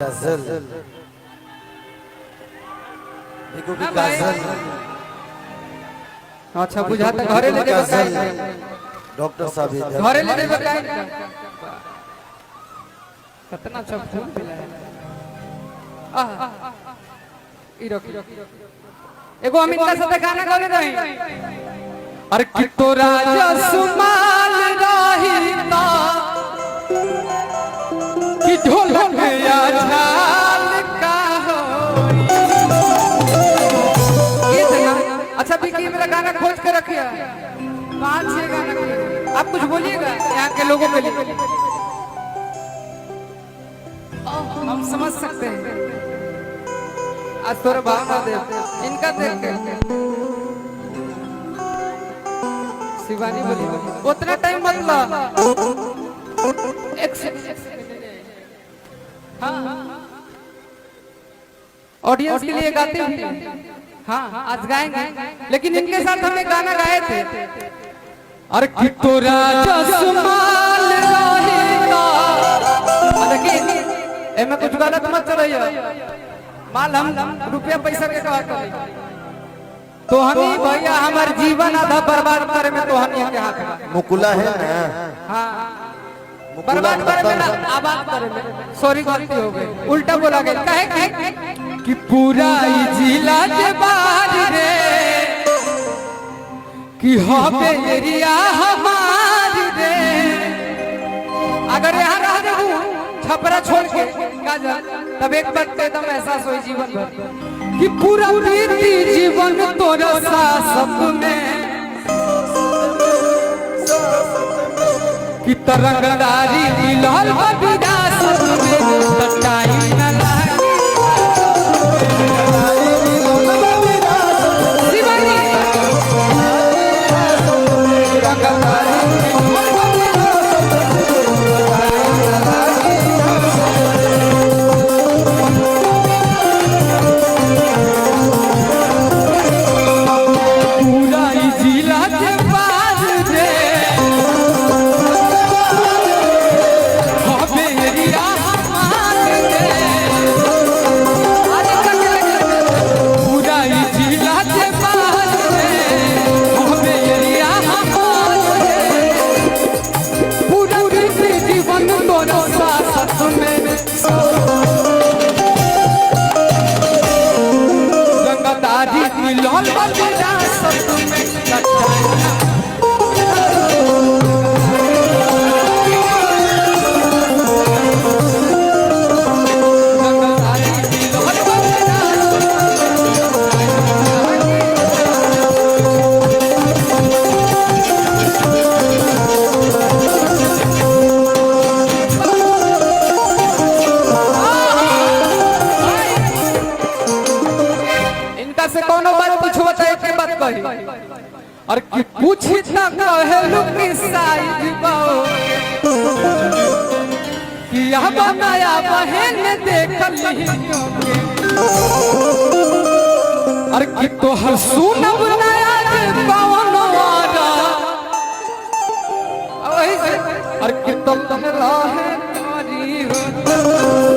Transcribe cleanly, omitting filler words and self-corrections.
गजल देखो भी गजल। अच्छा बुझाता घरे ले जाए डॉक्टर साहब घरे ले जाए कितना अच्छा फूल पिलाया। एगो हम इनका साथ गाना गाने रही। अरे कि तोरा जसमाल रही ता कि ढोलक या झाल का होई। अच्छा विकी मेरा गाना खोज के रखिए, 5-6 गाना आप कुछ बोलिएगा यहाँ के लोगों के लिए, हम समझ सकते हैं। आज थोड़ा भावना दे इनका देख के शिवानी बोली उतना टाइम मत ला। ऑडियंस के लिए गाते हैं। हाँ आज गाएंगे, लेकिन इनके साथ हम एक गाना गाए थे। अरे कि तोरा जसमाल रहेगा, लेकिन एमे कुछ गलत मत चलाइए। माल हम रुपया पैसा के कहा कर तो हम ही भैया हमारे जीवन आधा बर्बाद करे में तो हम के हाथ में मुकुला है ना। हाँ बर्बाद करे में ना आबाद करे में। सॉरी गलती हो गई, उल्टा बोला गया। कहे कि पूरा जिला के बाहर रे कि हबे एरिया हमारी रे। अगर यहाँ रह जाऊं छपरा छोड़ के गाजर तब एक बात एकदम एहसास हो जीवन भर कि पूरा बीती जीवन तोरा सासत में कि तरंगदारी मिलल विरासत में टाइम न लागे। से कोनो बात पूछो बताए के बात कही। और कि पूछी ना कहे लुकी साइज बाओ कि यह बनाया बहन देख ली और कि तो हर सुन बनाया कौन वाला और कि तो लहरा है नारी हो